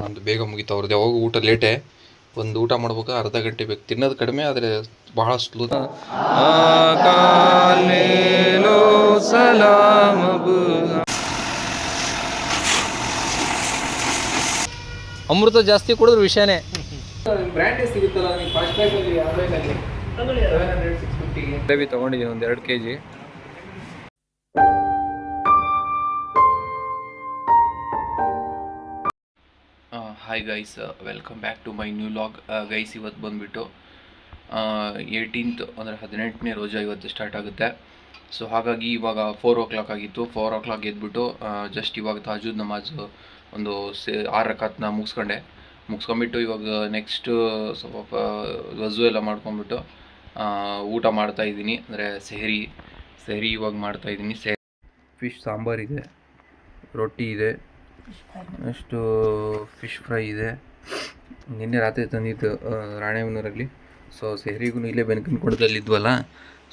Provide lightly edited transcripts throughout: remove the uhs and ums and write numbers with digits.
ನಂದು ಬೇಗ ಮುಗೀತು. ಅವ್ರದ್ದು ಯಾವಾಗ ಊಟ ಲೇಟೇ, ಒಂದು ಊಟ ಮಾಡ್ಬೇಕು ಅರ್ಧ ಗಂಟೆ ಬೇಕು. ತಿನ್ನೋದು ಕಡಿಮೆ ಆದರೆ ಬಹಳ ಸ್ಲೋ. ಅಮೃತ ಜಾಸ್ತಿ ಕುಡಿದ್ರೆ ವಿಷಯನೇ. ಬ್ರ್ಯಾಂಡೇ ಸಿಗುತ್ತಲ್ಲ ನೀವು ಫಾಸ್ಟ್ ಬ್ಯಾಗಲ್ಲಿ ಅವೇನಲ್ಲಿ 700 650ಗೆ ಗ್ರೇವಿ ತೊಗೊಂಡಿದ್ದೀನಿ ಒಂದು 2 kg. Hi guys, welcome back to my new vlog. Guys ಇವತ್ತು ಬಂದುಬಿಟ್ಟು 18th ಅಂದರೆ 18ನೇ ರೋಜಾ ಇವತ್ತು ಸ್ಟಾರ್ಟ್ ಆಗುತ್ತೆ. ಸೊ ಹಾಗಾಗಿ ಇವಾಗ 4 o'clock ಆಗಿತ್ತು. 4 o'clock ಎದ್ಬಿಟ್ಟು ಜಸ್ಟ್ ಇವಾಗ ತಾಜುದ್ ನಮಾಜ್ ಒಂದು 6 ರಕಾತ್ನ ಮುಗಿಸ್ಕೊಂಬಿಟ್ಟು ಇವಾಗ ನೆಕ್ಸ್ಟ್ ಸ್ವಲ್ಪ ವಜು ಎಲ್ಲ ಮಾಡ್ಕೊಂಬಿಟ್ಟು ಊಟ ಮಾಡ್ತಾಯಿದ್ದೀನಿ. ಅಂದರೆ ಸೆಹರಿ ಇವಾಗ ಮಾಡ್ತಾಯಿದ್ದೀನಿ. ಫಿಶ್ ಸಾಂಬಾರಿದೆ, ರೊಟ್ಟಿ ಇದೆ, ನೆಕ್ಸ್ಟು ಫಿಶ್ ಫ್ರೈ ಇದೆ. ನಿನ್ನೆ ರಾತ್ರಿ ತಂದಿದ್ದು ರಾಣೆಬೆನ್ನೂರಲ್ಲಿ. ಸೊ ಸೆಹರಿಗೂ ಇಲ್ಲೇ ಬೆನ್ಕನ್ಕೊಡದಲ್ಲಿದ್ವಲ್ಲ,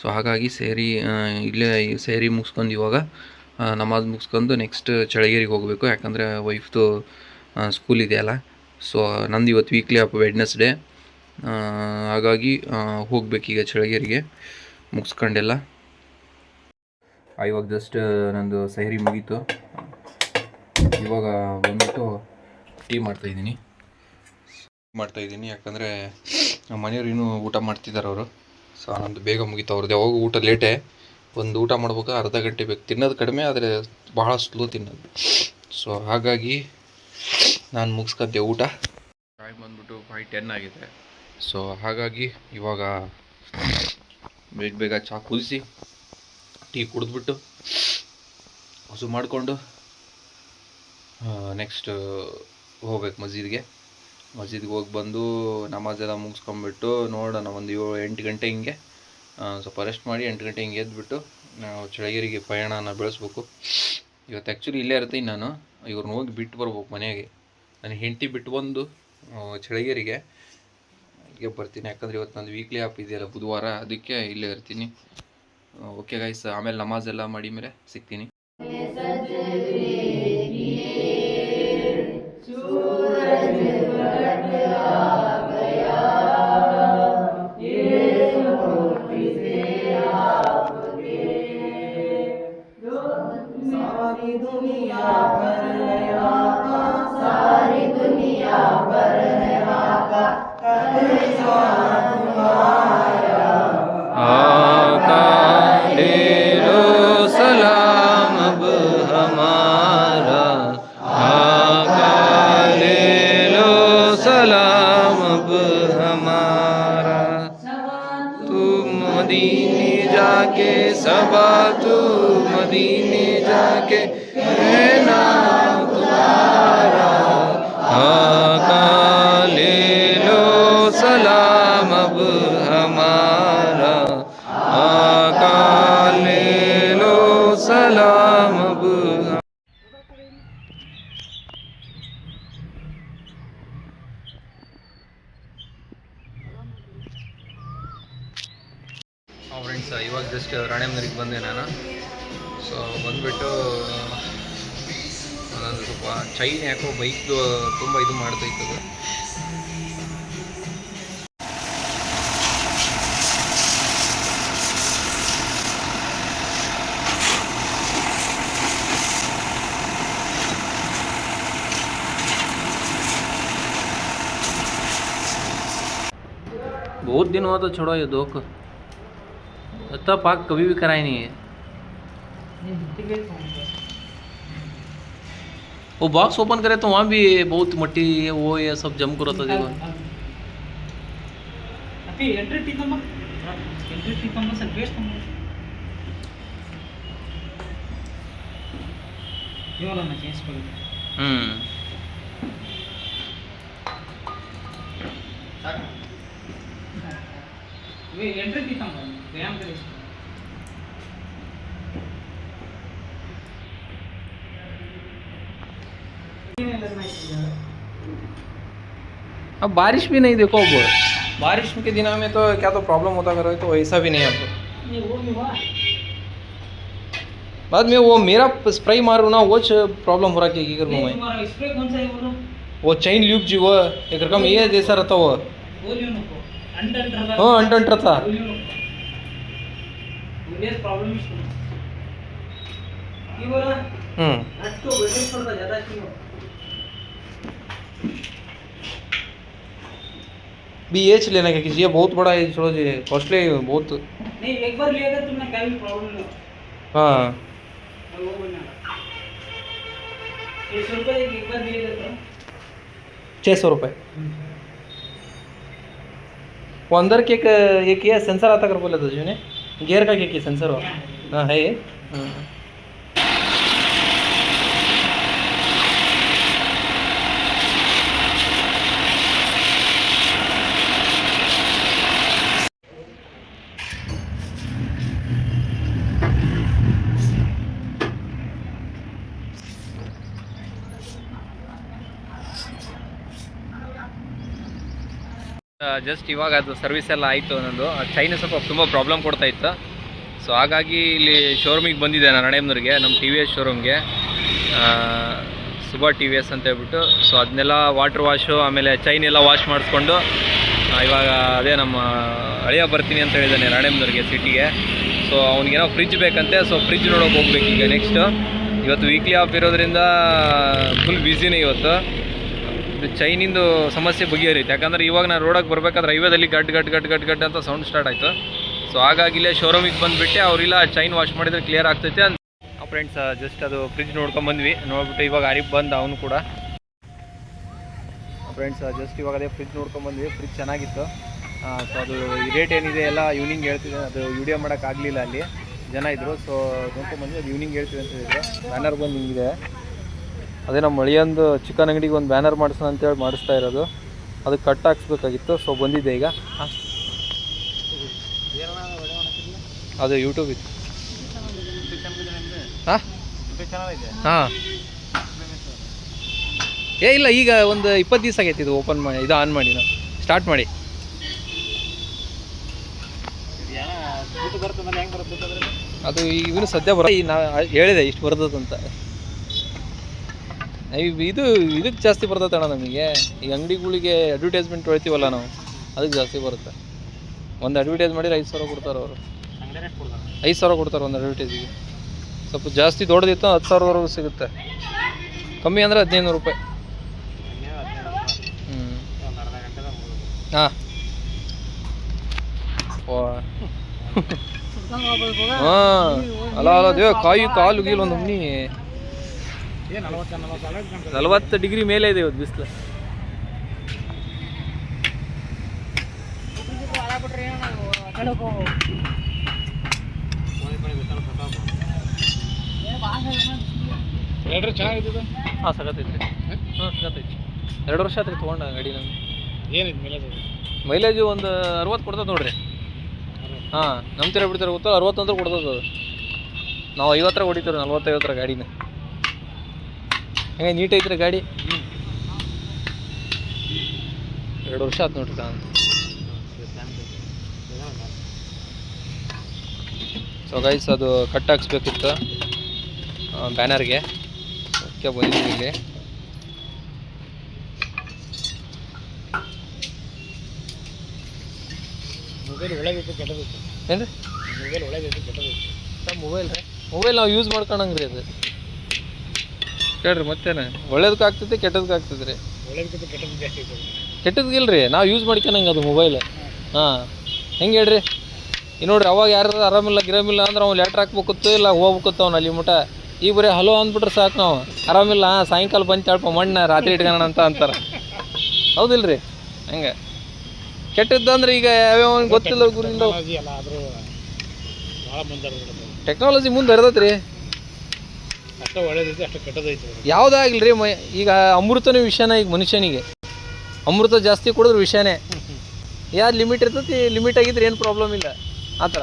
ಸೊ ಹಾಗಾಗಿ ಸೆಹರಿ ಮುಗಿಸ್ಕೊಂಡು ಇವಾಗ ನಮಾಜ್ ಮುಗಿಸ್ಕೊಂಡು ನೆಕ್ಸ್ಟ್ ಚಳಗೇರಿಗೆ ಹೋಗಬೇಕು. ಯಾಕಂದರೆ ವೈಫ್ದು ಸ್ಕೂಲ್ ಇದೆಯಲ್ಲ. ಸೊ ನಂದು ಇವತ್ತು ವೀಕ್ಲಿ ಆಫ್ ವೆಡ್ನೆಸ್ಡೇ, ಹಾಗಾಗಿ ಹೋಗ್ಬೇಕೀಗ ಚಳಗೇರಿಗೆ ಮುಗಿಸ್ಕೊಂಡೆಲ್ಲ. ಇವಾಗ ಜಸ್ಟ್ ನಂದು ಸೆಹರಿ ಮುಗೀತು. ಇವಾಗ ಬಂದ್ಬಿಟ್ಟು ಟೀ ಮಾಡ್ತಾಯಿದ್ದೀನಿ. ಯಾಕಂದರೆ ಮನೆಯವ್ರು ಇನ್ನೂ ಊಟ ಮಾಡ್ತಿದ್ದಾರೆ ಅವರು. ಸೊ ನಂದು ಬೇಗ ಮುಗೀತು. ಅವ್ರದ್ದು ಯಾವಾಗ ಊಟ ಲೇಟೇ, ಒಂದು ಊಟ ಮಾಡ್ಬೇಕು ಅರ್ಧ ಗಂಟೆ ಬೇಕು. ತಿನ್ನೋದು ಕಡಿಮೆ ಆದರೆ ಬಹಳ ಸ್ಲೋ ತಿನ್ನೋದು. ಸೊ ಹಾಗಾಗಿ ನಾನು ಮುಗಿಸ್ಕೊಂಡೆ ಊಟ. ಟೈಮ್ ಬಂದ್ಬಿಟ್ಟು 5:10 ಆಗಿದೆ. ಸೊ ಹಾಗಾಗಿ ಇವಾಗ ಬೇಗ ಚಹಾ ಕುದಿಸಿ ಟೀ ಕುಡಿದ್ಬಿಟ್ಟು ಹಸು ಮಾಡಿಕೊಂಡು ನೆಕ್ಸ್ಟ್ ಹೋಗ್ಬೇಕು ಮಸ್ಜಿದ್ಗೆ ಹೋಗಿ ಬಂದು ನಮಾಜೆಲ್ಲ ಮುಗಿಸ್ಕೊಂಬಿಟ್ಟು ನೋಡೋಣ ಒಂದು 7-8 ಗಂಟೆ ಹಿಂಗೆ ಸ್ವಲ್ಪ ರೆಸ್ಟ್ ಮಾಡಿ 8 ಗಂಟೆ ಹಿಂಗೆ ಎದ್ಬಿಟ್ಟು ನಾವು ಚಳಗೇರಿಗೆ ಪಯಣನ ಬೆಳೆಸ್ಬೇಕು. ಇವತ್ತು ಆ್ಯಕ್ಚುಲಿ ಇಲ್ಲೇ ಇರ್ತೀನಿ ನಾನು. ಇವ್ರನ್ನ ಹೋಗಿ ಬಿಟ್ಟು ಬರ್ಬೇಕು ಮನೆಗೆ. ನನ್ನ ಹೆಂಡತಿ ಬಿಟ್ಟು ಬಂದು ಚಳಗೇರಿಗೆ ಹೀಗೆ ಬರ್ತೀನಿ. ಯಾಕಂದರೆ ಇವತ್ತು ನಂದು ವೀಕ್ಲಿ ಆಫ್ ಇದೆಯಲ್ಲ ಬುಧವಾರ, ಅದಕ್ಕೆ ಇಲ್ಲೇ ಇರ್ತೀನಿ. ಓಕೆ ಗೈಸ್, ಆಮೇಲೆ ನಮಾಜ್ ಎಲ್ಲ ಮಾಡಿ ಮೇಲೆ ಸಿಗ್ತೀನಿ. मदीने जाके रहना तुम्हारा, आका ले लो सलाम अब हमारा, आका ले लो सलाम अब. ಫ್ರೆಂಡ್ಸ್, ಇವಾಗ ಜಸ್ಟ್ ರಾಣೆಬೆನ್ನೂರಿಗೆ ಬಂದೆ ನಾನು. ಸೊ ಬಂದುಬಿಟ್ಟು ಅದೊಂದು ಸ್ವಲ್ಪ ಚೈನ್ ಯಾಕೋ ಬೈಕ್ದು ತುಂಬ ಇದು ಮಾಡ್ತಾಯಿತ್ತು. बहुत दिन हुआ तो छोड़ो ये दोख, इतना पाक कभी भी कराई नहीं है. वो बॉक्स ओपन करे तो वहाँ भी बहुत मट्टी वो ये सब जम कर रहता देखो. अब बारिश भी नहीं, देखो अब बारिश के दिनों में तो क्या तो प्रॉब्लम होता करो, तो ऐसा भी नहीं है अब. बाद में वो मेरा स्प्रे मारू ना, वो प्रॉब्लम हो रहा है. क्या करूँ मैं? स्प्रे कौन सा है बोलो? वो चैन ल्यूब जी वो एक रकम ये जैसा रहता वो हाँ अंट रहता भी ये लेना क्या कीजिए बहुत बड़ा है छोड़ो जी कॉस्टली बहुत नहीं एक बार लिया था तुमने क्या भी प्रॉब्लम नहीं हाँ वो बना 600 रुपये एक बार लिए थे 600 रुपये वो अंदर के एक ये सेंसर आता कर बोला था जी ने गियर का क्या सेंसर हो हाँ है हाँ ಜಸ್ಟ್ ಇವಾಗ ಅದು ಸರ್ವಿಸ್ ಎಲ್ಲ ಆಯಿತು ನನ್ನದು ಚೈನ್ ಸ್ವಲ್ಪ ತುಂಬ ಪ್ರಾಬ್ಲಮ್ ಕೊಡ್ತಾ ಇತ್ತು ಸೊ ಹಾಗಾಗಿ ಇಲ್ಲಿ ಶೋರೂಮಿಗೆ ಬಂದಿದ್ದೆ ನಾನು ಹಣೆಮ್ನೂರಿಗೆ ನಮ್ಮ ಟಿ ವಿ ಎಸ್ ಶೋರೂಮ್ಗೆ ಸುಬಾ ಟಿ ವಿ ಎಸ್ ಅಂತ ಹೇಳ್ಬಿಟ್ಟು ಸೊ ಅದನ್ನೆಲ್ಲ ವಾಟ್ರ್ ವಾಶು ಆಮೇಲೆ ಚೈನ್ ಎಲ್ಲ ವಾಶ್ ಮಾಡಿಸ್ಕೊಂಡು ಇವಾಗ ಅದೇ ನಮ್ಮ ಅಳಿಯ ಬರ್ತೀನಿ ಅಂತ ಹೇಳಿದ್ದಾನೆ ರಾಣೆಮ್ನೂರಿಗೆ ಸಿಟಿಗೆ ಸೊ ಅವ್ನಿಗೇನೋ ಫ್ರಿಜ್ ಬೇಕಂತೆ ಸೊ ಫ್ರಿಜ್ ನೋಡೋಕೆ ಹೋಗ್ಬೇಕು ಈಗ ನೆಕ್ಸ್ಟು ಇವತ್ತು ವೀಕ್ಲಿ ಆಫ್ ಇರೋದ್ರಿಂದ ಫುಲ್ ಬ್ಯುಸಿನೇ ಇವತ್ತು ಚೈನಿಂದು ಸಮಸ್ಯೆ ಬಗೆಹರಿಯುತ್ತೆ ಯಾಕಂದರೆ ಇವಾಗ ನಾನು ರೋಡಕ್ಕೆ ಬರಬೇಕಾದ್ರೆ ಹೈವೇದಲ್ಲಿ ಗಡ್ ಅಂತ ಸೌಂಡ್ ಸ್ಟಾರ್ಟ್ ಆಯಿತು ಸೊ ಹಾಗಾಗಿ ಇಲ್ಲೇ ಶೋರೂಮಿಗೆ ಬಂದುಬಿಟ್ಟೆ ಅವರಿಲ್ಲ ಚೈನ್ ವಾಶ್ ಮಾಡಿದರೆ ಕ್ಲಿಯರ್ ಆಗ್ತೈತೆ ಅಂತ ಫ್ರೆಂಡ್ಸ್ ಜಸ್ಟ್ ಅದು ಫ್ರಿಜ್ ನೋಡ್ಕೊಂಬಂದ್ವಿ ನೋಡ್ಬಿಟ್ಟು ಇವಾಗ ಅರಿಪ್ ಬಂದ ಅವನು ಕೂಡ ಫ್ರೆಂಡ್ಸ್ ಜಸ್ಟ್ ಇವಾಗ ಅದೇ ಫ್ರಿಜ್ ನೋಡ್ಕೊಂಬಂದ್ವಿ ಫ್ರಿಜ್ ಚೆನ್ನಾಗಿತ್ತು ಸೊ ಅದು ರೇಟ್ ಏನಿದೆ ಎಲ್ಲ ಈವ್ನಿಂಗ್ ಹೇಳ್ತಿದ್ದೆ ಅದು ವಿಡಿಯೋ ಮಾಡೋಕ್ಕಾಗಲಿಲ್ಲ ಅಲ್ಲಿ ಜನ ಇದ್ದರು ಸೊ ನೋಡ್ಕೊಂಬಂದ್ವಿ ಅದು ಈವ್ನಿಂಗ್ ಹೇಳ್ತೀವಿ ಅಂತ ಹೇಳಿದ್ರು ಬ್ಯಾನರ್ ಬಂದು ಹಿಂಗಿದೆ ಅದೇ ನಮ್ಮ ಮಳಿಯಂದು ಚಿಕನ್ ಅಂಗಡಿಗೆ ಒಂದು ಬ್ಯಾನರ್ ಮಾಡಿಸೋಣ ಅಂತೇಳಿ ಮಾಡಿಸ್ತಾ ಇರೋದು ಅದಕ್ಕೆ ಕಟ್ ಹಾಕ್ಸ್ಬೇಕಾಗಿತ್ತು ಸೊ ಬಂದಿದೆ ಈಗ ಅದು ಯೂಟ್ಯೂಬ್ ಇತ್ತು ಹಾಂ ಹಾಂ ಏ ಇಲ್ಲ ಈಗ ಒಂದು 20 ದಿವಸ ಆಗೈತಿ ಇದು ಓಪನ್ ಮಾಡಿ ಇದು ಆನ್ ಮಾಡಿ ನಾವು ಸ್ಟಾರ್ಟ್ ಮಾಡಿ ಅದು ಇವನು ಸದ್ಯ ನಾ ಹೇಳಿದೆ ಇಷ್ಟು ಬರ್ತದಂತ ಇದು ಇದಕ್ಕೆ ಜಾಸ್ತಿ ಬರ್ತದೆ ಅಣ್ಣ ನಮಗೆ ಈಗ ಅಂಗಡಿಗಳಿಗೆ ಅಡ್ವರ್ಟೈಸ್ಮೆಂಟ್ ಹೊಳ್ತೀವಲ್ಲ ನಾವು ಅದಕ್ಕೆ ಜಾಸ್ತಿ ಬರುತ್ತೆ ಒಂದು ಅಡ್ವರ್ಟೈಸ್ ಮಾಡಿದ್ರೆ 5,000 ಕೊಡ್ತಾರೆ ಅವರು 5,000 ಕೊಡ್ತಾರೆ ಒಂದು ಅಡ್ವರ್ಟೈಸಿಗೆ ಸ್ವಲ್ಪ ಜಾಸ್ತಿ ದೊಡ್ಡದಿತ್ತು 10,000ವರೆಗೂ ಸಿಗುತ್ತೆ ಕಮ್ಮಿ ಅಂದರೆ 1,500 ರೂಪಾಯಿ ಹಾಂ ಹಾಂ ಅಲ್ಲ ದೇವ ಕಾಲು ಗೀಲು ಒಂದು ಒಮ್ಮೆ 40 ಡಿಗ್ರಿ ಮೇಲೆ ಇದೆ ಇವತ್ತು ಬಿಸಿಲು ಹಾಂ ಸಗತ್ತೈತಿ ಹಾಂ ಸಗತ್ತೈತಿ 2 ವರ್ಷ ಆತ್ರಿ ತೊಗೊಂಡ ಗಾಡಿ ನಮ್ಗೆ ಏನಿದೆ ಮೈಲೇಜು ಒಂದು 60 ಕೊಡ್ತದೆ ನೋಡ್ರಿ ಹಾಂ ನಂಬ್ತೀರ ಬಿಡ್ತಾರೆ ಗೊತ್ತಾ 60 ಅಂದ್ರೆ ಕೊಡ್ತದೆ ಅದು ನಾವು 50 ಹೊಡಿತೀವಿ 40-50 ಗಾಡಿನ ಹಂಗೆ ನೀಟ್ ಐತ್ರಿ ಗಾಡಿ 2 ವರ್ಷ ಆಯ್ತು ನೋಡ್ರಿ ನಾನು ಸೊ ಗೈಸ್ ಅದು ಕಟ್ ಹಾಕ್ಸ್ಬೇಕಿತ್ತು ಬ್ಯಾನರ್ಗೆ ಓಕೆ ಬಂದಿದ್ದೀವಿ ಇಲ್ಲಿ ಮೊಬೈಲ್ ಒಳಗಿತ್ತು ಕೆಟ್ಟದಿತ್ತು ಏನು ರೀ ಮೊಬೈಲ್ ಒಳಗಿತ್ತು ಕೆಟ್ಟದಿತ್ತು ಮೊಬೈಲ್ ನಾವು ಯೂಸ್ ಮಾಡ್ಕೊಳಂಗೆ ರೀ ಅದು ಹೇಳ್ರಿ ಮತ್ತೇನು ಒಳ್ಳೇದಕ್ಕೆ ಆಗ್ತೈತಿ ಕೆಟ್ಟದಕ್ಕೆ ಆಗ್ತದೆ ರೀ ಒಳ್ಳೇದಕ್ಕಿಂತ ಕೆಟ್ಟದ್ದು ಜಾಸ್ತಿ ಇತ್ತು ಕೆಟ್ಟದ್ಗಿಲ್ಲ ರೀ ನಾವು ಯೂಸ್ ಮಾಡ್ಕೊಳಂಗೆ ಅದು ಮೊಬೈಲ್ ಹಾಂ ಹೆಂಗೆ ಹೇಳ್ರಿ ಈಗ ನೋಡ್ರಿ ಅವಾಗ ಯಾರು ಆರಾಮಿಲ್ಲ ಗಿರಾಮಿಲ್ಲ ಅಂದ್ರೆ ಅವ್ನು ಲೆಟ್ರ್ ಹಾಕ್ಬೇಕಿತ್ತು ಇಲ್ಲ ಹೋಗ್ಬೇಕಿತ್ತು ಅವ್ನು ಅಲ್ಲಿ ಮುಟ ಈಗ ಬರೀ ಹಲೋ ಅಂದ್ಬಿಟ್ರೆ ಸಾಕು ನಾವು ಆರಾಮಿಲ್ಲ ಸಾಯಂಕಾಲ ಬಂದು ತಳ್ಪ ಮಣ್ಣು ರಾತ್ರಿ ಇಟ್ಕೊಳ್ಳೋಣ ಅಂತ ಅಂತಾರೆ ಹೌದಿಲ್ಲ ರೀ ಹಂಗೆ ಕೆಟ್ಟದ್ದು ಅಂದ್ರೆ ಈಗ ಯಾವ್ಯಾವ ಗೊತ್ತಿಲ್ಲ ಗುರಿಂದ ಅಲ್ಲ ಆದರೂ ಭಾಳ ಮುಂದೆ ಟೆಕ್ನಾಲಜಿ ಮುಂದೆ ಹರಿದೈತೆ ರೀ ಅಷ್ಟು ಒಳ್ಳೇದೈತಿ ಅಷ್ಟು ಕೆಟ್ಟದೈತಿ ಯಾವುದಾಗಿಲ್ಲ ರೀ ಈಗ ಅಮೃತನೇ ವಿಷಯನ ಈಗ ಮನುಷ್ಯನಿಗೆ ಅಮೃತ ಜಾಸ್ತಿ ಕುಡಿದ್ರೆ ವಿಷಯನೇ ಯಾರು ಲಿಮಿಟ್ ಇರ್ತೈತಿ ಲಿಮಿಟ್ ಆಗಿದ್ರೆ ಏನು ಪ್ರಾಬ್ಲಮ್ ಇಲ್ಲ ಆ ಥರ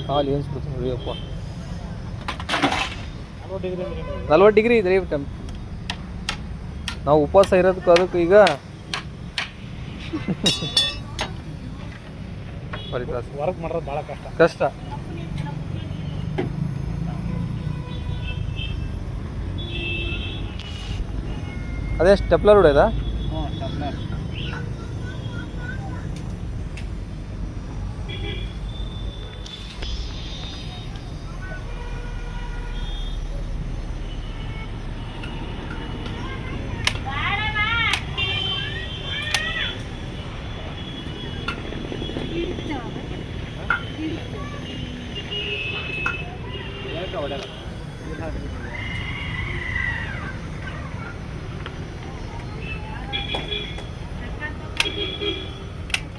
ಹಾಲು ಏನು ಸುಡ್ತೀನಿ ರೀ ಅಪ್ಪ 40 ಡಿಗ್ರಿ ಇದೆ ರೀ ಟೆಂಪ್ ನಾವು ಉಪವಾಸ ಇರೋದಕ್ಕೂ ಅದಕ್ಕೂ ಈಗ ವರ್ಕ್ ಮಾಡೋದು ಭಾಳ ಕಷ್ಟ. ಅದೇ ಸ್ಟೆಪ್ಲರ್ ಹೊಡೆಯದ? ಹ್ಞೂ ಸ್ಟೆಪ್ಲರ್.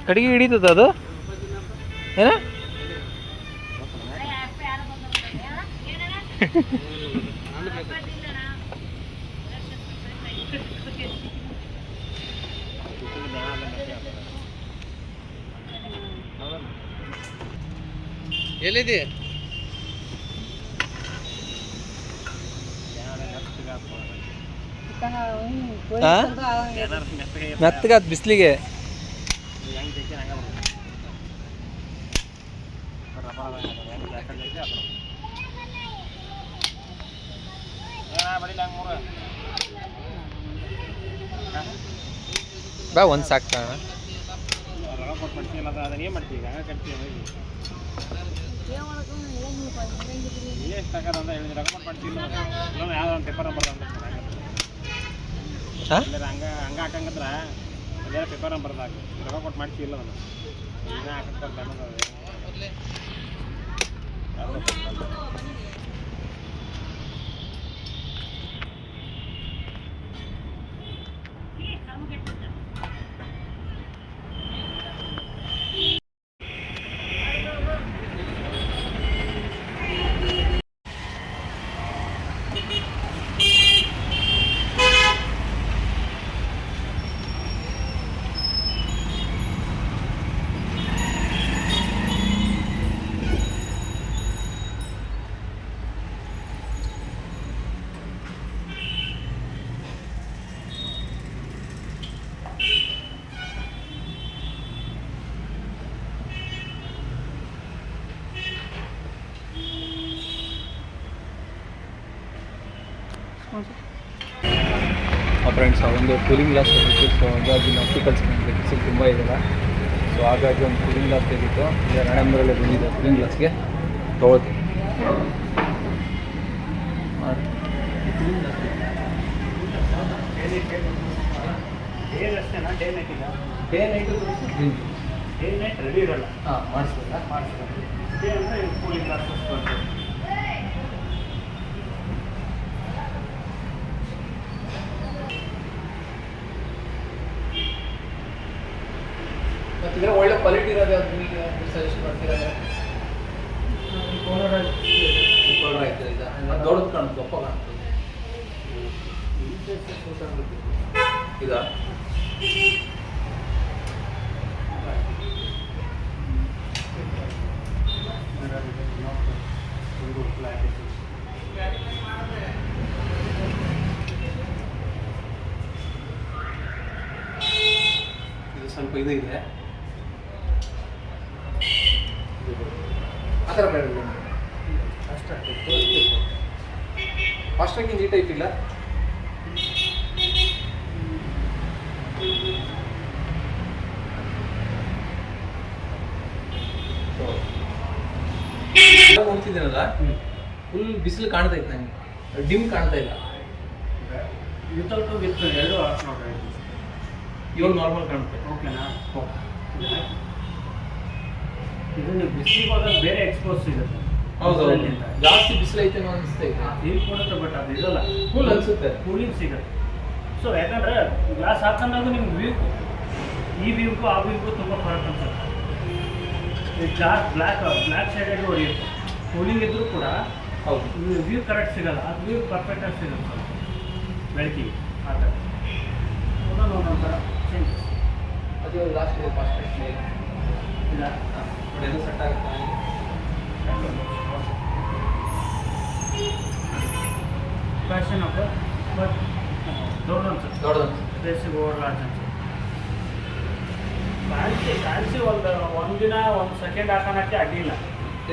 ಕಡೆಗೆ ಹಿಡಿತದ ಅದು ಏನ? ಎಲ್ಲಿದೆ? ಮೆತ್ತಗಾತ್ ಬಿಸ್ಲಿಗೆ. ಬಾ ಒಂದು ಸಾಕ್ತಾ ಅದನ್ನೇನು ಮಾಡ್ತೀವಿ ಈಗ ಹಂಗೆ ಕಟ್ತೀವಿ ಎಷ್ಟು ತಗೋದಂತ ಹೇಳಿದ್ರೆ ರೆಕಮೆಂಡ್ ಮಾಡ್ತೀವಿ ಇನ್ನೊಂದು ಯಾವುದೋ ಒಂದು ಪೇಪರ್ ನಂಬರ್ ಅಂತ ಹಂಗೆ ಹಾಕಂಗಂದ್ರೆ ಅದೇ ಪೇಪರ್ ನಂಬರ್ ಹಾಕಿ ರೊಕ್ಕ ಕೊಟ್ಟು ಮಾಡ್ತೀವಿಲ್ಲ ಅದನ್ನು ಈಗ ಹಾಕಂತ ಫ್ರೆಂಡ್ಸ್ ಒಂದು ಕೂಲಿಂಗ್ ಗ್ಲಾಸ್ ತೆಗಿತ್ತು. ಸೊ ಹಾಗಾಗಿ ಆಪ್ಟಿಕಲ್ಸ್ ಬಿಸಿಲು ತುಂಬ ಇದೆಯಲ್ಲ, ಸೊ ಹಾಗಾಗಿ ಒಂದು ಕೂಲಿಂಗ್ ಗ್ಲಾಸ್ ತೆಗಿತ್ತು. ಈಗ ರಾಣೆಂಬರಲ್ಲೇ ಬಂದಿದೆ ಕೂಲಿಂಗ್ ಗ್ಲಾಸ್ಗೆ ತೊಗೊಳ್ತೀವಿ. ಡೇ ನೈಟ್ ರೆಡಿ ಇರಲ್ಲ. ಹಾಂ ಮಾಡಿಸ್ಬೋದಾ? ಡೇ ಅಂದರೆ ಕೂಲಿಂಗ್ ಗ್ಲಾಸ್ ಮತ್ತಿದ್ರೆ ಒಳ್ಳೆ ಕ್ವಾಲಿಟಿ ಇರೋದು ಅದು ನಿಮಗೆ ಸಜೆಸ್ಟ್ ಮಾಡ್ತಿರೋದು ಆಯ್ತು. ಈಗ ದೊಡ್ಡದು ಕಾಣುತ್ತೆ, ದಪ್ಪ ಕಾಣ್ತದೆ. ಇದಾ ಇದು ಸ್ವಲ್ಪ ಇದು ಇದೆ, ಆ ಥರ ಬೇಡ ಫಾಸ್ಟಾಗಿ ಈ ಟೈಪ್ ಇಲ್ಲ. ನೋಡ್ತಿದ್ದೀನಲ್ಲ, ಫುಲ್ ಬಿಸಿಲು ಕಾಣ್ತಾ ಇತ್ತು ನನಗೆ, ಡಿಮ್ ಕಾಣ್ತಾ ಇಲ್ಲ. ವಿತೌಟ್ ವಿತ್ ಎರಡು ಆಫ್ ನೋಡ್ರಿ. ಇವಾಗ ನಾರ್ಮಲ್ ಕಾಣುತ್ತೆ. ಓಕೆನಾ? ಇದು ನೀವು ಬಿಸಿಲಿಗೆ ಹೋದಾಗ ಬೇರೆ ಎಕ್ಸ್ಪೋಸ್ ಸಿಗುತ್ತೆ. ಹೌದು, ಜಾಸ್ತಿ ಬಿಸಿಲು ಐತೆ ಅನಿಸ್ತಾ ಇದೆ. ಫೀಲ್ ಕೊಡುತ್ತೆ, ಬಟ್ ಅದು ಇದಲ್ಲ, ಕೂಲ್ ಅನಿಸುತ್ತೆ, ಕೂಲಿಂಗ್ ಸಿಗುತ್ತೆ. ಸೊ ಯಾಕಂದರೆ ಗ್ಲಾಸ್ ಹಾಕೊಂಡಾಗ ನಿಮ್ಗೆ ವ್ಯೂ, ಈ ವ್ಯೂಗೂ ಆ ವ್ಯೂಗೂ ತುಂಬ ಫರಕ್ ಅನ್ಸುತ್ತೆ. ಡಾರ್ಕ್ ಬ್ಲ್ಯಾಕ್ ಶೇಡಲ್ಲಿ ಹೊಡೆಯುತ್ತೆ. ಕೂಲಿಂಗ್ ಇದ್ದರೂ ಕೂಡ ಹೌದು ವ್ಯೂ ಕರೆಕ್ಟ್ ಸಿಗಲ್ಲ, ಅದು ವ್ಯೂ ಪರ್ಫೆಕ್ಟಾಗಿ ಸಿಗುತ್ತೆ ಬೆಳಕಿಗೆ. ಆ ಥರ ಒಂದೊಂದು ಥರ ಚೇಂಜಸ್. ಅದು ಲಾಸ್ಟ್ ಫಾಸ್ಟ್ ಇಲ್ಲ ಹೊಡೆದು ಸೆಟ್ ಆಗುತ್ತೆ. ಫ್ಯಾಷನ್ ಆಫ್ ಬಟ್ ದೊಡ್ಡ ಅನ್ಸುತ್ತೆ. ದೊಡ್ಡದು ಪ್ಲೇಸಿಗೆ ಓವರ್ ಲಾರ್ಜ್ ಅನ್ಸುತ್ತೆ. ಫ್ಯಾನ್ಸಿ ಒಂದು ದಿನ ಒಂದು ಸೆಕೆಂಡ್ ಹಾಕೋಣಕ್ಕೆ ಅಡ್ಡಿಲ್ಲ.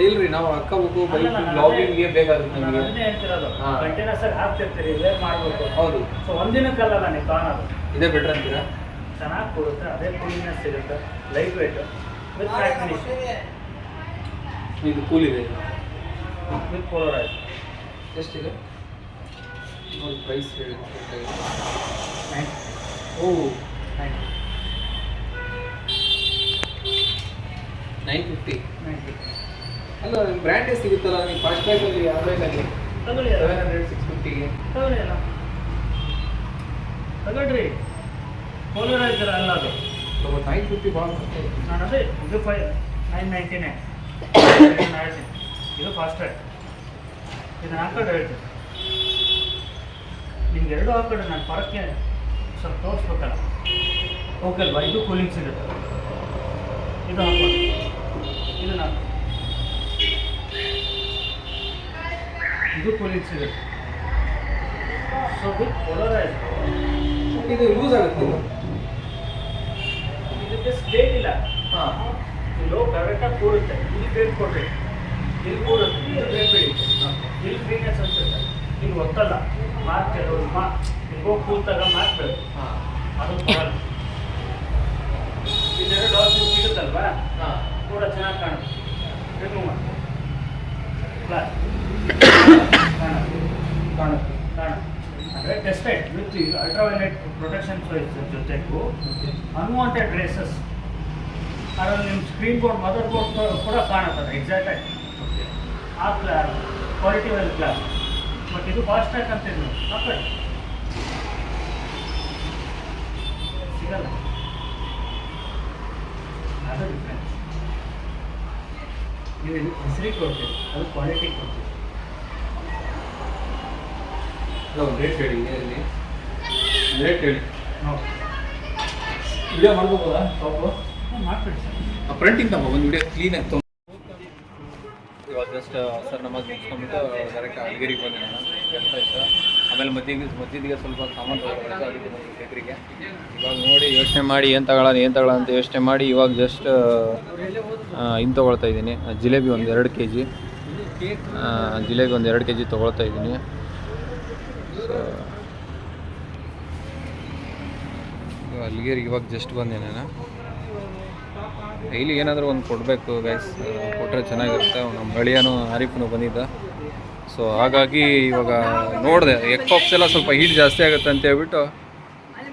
ಇಲ್ರಿ ನಾವು ಹಾಕೋಬೇಕು ಬ್ಲಾಗಿಂಗ್ಗೆ ಬೇಕಾಗುತ್ತೆ ನಾನು ನಮಗೆ. ಅದನ್ನೇ ಹೇಳ್ತಿರೋದು, ಹಾ. ಕಂಟಿನ್ಯೂಸ್ ಆಗಿ ಹಾಕ್ತಿರ್ತೀರಿ, ವೇರ್ ಮಾಡಬೇಕು. ಹೌದು, ಸೊ ಒಂದಿನಕ್ಕಲ್ಲ ನೀವು ಕಾಣೋದು, ಇದೇ ಬೆಟರ್ ಅಂತೀರಾ? ಚೆನ್ನಾಗಿ ಕೊಡುತ್ತೆ, ಅದೇ ಕೂಲಿನೆಸ್ ಸಿಗುತ್ತೆ, light weight with back finish ಇದು ಕೂಲ್ ಇದೆ, ವಿತ್ ಪೋಲರೈಸ್. ಎಷ್ಟಿದೆ ನೋಡಿ ಪ್ರೈಸ್ ಹೇಳಿ. 90. ಓ 950. 90. ಅಲ್ಲ ಬ್ರ್ಯಾಂಡೇ ಸಿಗುತ್ತಲ್ಲ ನೀವು ಫಾಸ್ಟ್ ಟ್ರ್ಯಾಕಲ್ಲಿ ಆನ್ಲೈನಲ್ಲಿ ತಗೊಳ್ಳಿ ಅಲ್ಲ, 700 650ಗೆ. ತಗೊಳ್ಳಿ ಅಲ್ಲ, ತಗೊಳ್ರಿ. ಪೋಲರೈಸರ್ ಅಲ್ಲ ಅದು. 950 ಭಾಳ ನಾನು ಅದೇ ಇದು 999 ಇದು ಫಾಸ್ಟ್ ಟ್ರ್ಯಾಕ್. ಇದನ್ನ ಹಾಕೊಂಡು ಹೇಳ್ತೀನಿ ನಿಮ್ಗೆ ಎರಡು ಹಾಕೊಂಡು ನಾನು ಫರಕ್ಕೆ ಸ್ವಲ್ಪ ತೋರಿಸ್ಬೇಕಲ್ಲ. ಓಕೆ ಅಲ್ವಾ, ಇದು ಕೂಲಿಂಗ್ ಸಿಗುತ್ತೆ. ಇದು ಹಾಕೊಂಡು ಇದನ್ನ ಇದು ಕೂಲಿಂಗ್ ಸಿಗುತ್ತೆ. ಸೊ ವಿತ್ ಪೋಲರೈಸ್ ಇದು ಲೂಸ್ ಆಗುತ್ತೆ ಇದು. ಇದಕ್ಕೆ ಸ್ಟೇಟ್ ಇಲ್ಲ. ಹಾಂ, ಇದು ಕರೆಕ್ಟಾಗಿ ಕೂರುತ್ತೆ. ಇಲ್ಲಿ ಬ್ರೇಕ್ ಕೊಡ್ರಿ, ಇಲ್ಲಿ ಕೂರುತ್ತೆ, ಇಲ್ಲಿ ಬ್ರೇಕ್ ಬಿಡಿ, ಇಲ್ಲಿ ಫ್ರೀನೆಸ್ ಅನ್ಸುತ್ತೆ, ಇಲ್ಲಿ ಒತ್ತಲ್ಲ. ಮಾರ್ಕ್ ಕೆಲವರು ಇಲ್ಲಿ ಹೋಗಿ ಕೂತಾಗ ಮಾರ್ಕ್ಬೇಕು, ಹಾಂ, ಅದು ಕೊಡಲ್ಲ. ಇದೆರಡು ಆಪ್ಷನ್ ಸಿಗುತ್ತಲ್ವಾ, ಹಾಂ. ಕೂಡ ಚೆನ್ನಾಗಿ ಕಾಣುತ್ತೆ. ರಿಮೂವ್ ಮಾಡಿ ಕಾಣುತ್ತೆ ಕಾಣುತ್ತೆ. ಕಾಣುತ್ತೆ. ಅಂದರೆ ಟೆಸ್ಟೆಡ್ ವಿತ್ ಅಲ್ಟ್ರಾವೈಲೆಟ್ ಪ್ರೊಟೆಕ್ಷನ್ ಜೊತೆಗೂ ಅನ್ವಾಂಟೆಡ್ ರೇಸಸ್ ಅದರಲ್ಲಿ ನಿಮ್ಮ ಸ್ಕ್ರೀನ್ ಬೋರ್ಡ್ ಮದರ್ ಬೋರ್ಡ್ ಕೂಡ ಕಾಣುತ್ತದೆ ಎಕ್ಸಾಕ್ಟಾಗಿ. ಆ ಕ್ವಾಲಿಟಿ ವೆಲ್ ಕ್ಲಾಸ್. ಬಟ್ ಇದು ಫಾಸ್ಟ್ ಟ್ರ್ಯಾಕ್ ಅಂತ ಇದು ಹಾಕೊಳ್ಳಿ, ಸಿಗಲ್ಲ. ಅದು ಡಿಫ್ರೆನ್ಸ್. ನೀವು ಇದು ಹೆಸರಿಗೆ ಕೊಡ್ತೀರಿ, ಅದು ಕ್ವಾಲಿಟಿ ಕೊಡ್ತೀರಿ. ಹೌದು, ರೇಟ್ ಹೇಳಿ ಏನಿದೆ ರೇಟ್ ಹೇಳಿ. ನೋಡಿ ವಿಡಿಯೋ ಮಾಡ್ಬೋದಾ ಟಾಪು? ಮಾಡ್ಬಿಡಿ ಸರ್. ಫ್ರಂಟಿಂದ ಒಂದು ವಿಡಿಯೋ ಕ್ಲೀನ್ ಆಯ್ತು. ಇವಾಗ ಜಸ್ಟ್ ಸರ್ ನಮಾಜ್ ಮುಗಿಸ್ಕೊಂಡ್ಬಿಟ್ಟು ಡೈರೆಕ್ಟ್ ಅಡ್ಗೇರಿಗೆ ಬಂದೆ ನಾನು, ಕೆಲಸ ಇತ್ತು. ಆಮೇಲೆ ಮಧ್ಯದಿಗೆ ಸ್ವಲ್ಪ ಸಾಮಾನು ತೊಗೊಳ್ಬೇಕು, ಅದಕ್ಕೆ ಬಂದು ಬೇಕ್ರಿಗೆ. ಇವಾಗ ನೋಡಿ ಯೋಚನೆ ಮಾಡಿ ಏನು ತಗೊಳ್ಳೋಣ ಅಂತ ಯೋಚನೆ ಮಾಡಿ ಇವಾಗ ಜಸ್ಟ್ ಇನ್ನು ತೊಗೊಳ್ತಾ ಇದ್ದೀನಿ. ಜಿಲೇಬಿ ಒಂದು 2 kg, ಜಿಲೇಬಿ ಒಂದು 2 kg ತೊಗೊಳ್ತಾ ಇದ್ದೀನಿ. ಸೊ ಅಲ್ಲಿಗೆ ಇವಾಗ ಜಸ್ಟ್ ಬಂದೆ ನಾನು. ಡೈಲಿ ಏನಾದರೂ ಒಂದು ಕೊಡಬೇಕು ಗೈಸ್, ಕೊಟ್ಟರೆ ಚೆನ್ನಾಗಿರುತ್ತೆ. ನಮ್ಮ ಗಳಿಯನು ಆರಿಫ್ನು ಬಂದಿದ್ದ. ಸೊ ಹಾಗಾಗಿ ಇವಾಗ ನೋಡಿದೆ ಎಗ್ ಪಪ್ಸ್ ಎಲ್ಲ ಸ್ವಲ್ಪ ಹೀಟ್ ಜಾಸ್ತಿ ಆಗುತ್ತೆ ಅಂತ ಹೇಳ್ಬಿಟ್ಟು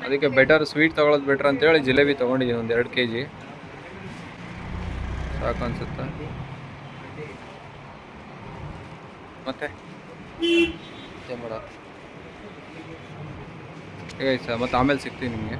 ಅದಕ್ಕೆ ಬೆಟರ್ ಸ್ವೀಟ್ ತೊಗೊಳೋದು ಬೆಟ್ರ್ ಅಂತೇಳಿ ಜಿಲೇಬಿ ತೊಗೊಂಡಿದ್ದೀನಿ ಒಂದು 2 kg. ಸಾಕು ಅನಿಸುತ್ತೆ. ಮತ್ತೆ ಏನು ಮಾಡೋದು ಗೈಸ್, ಮತ್ತೆ ಆಮೇಲೆ ಸಿಗ್ತೀನಿ ನಿಮಗೆ.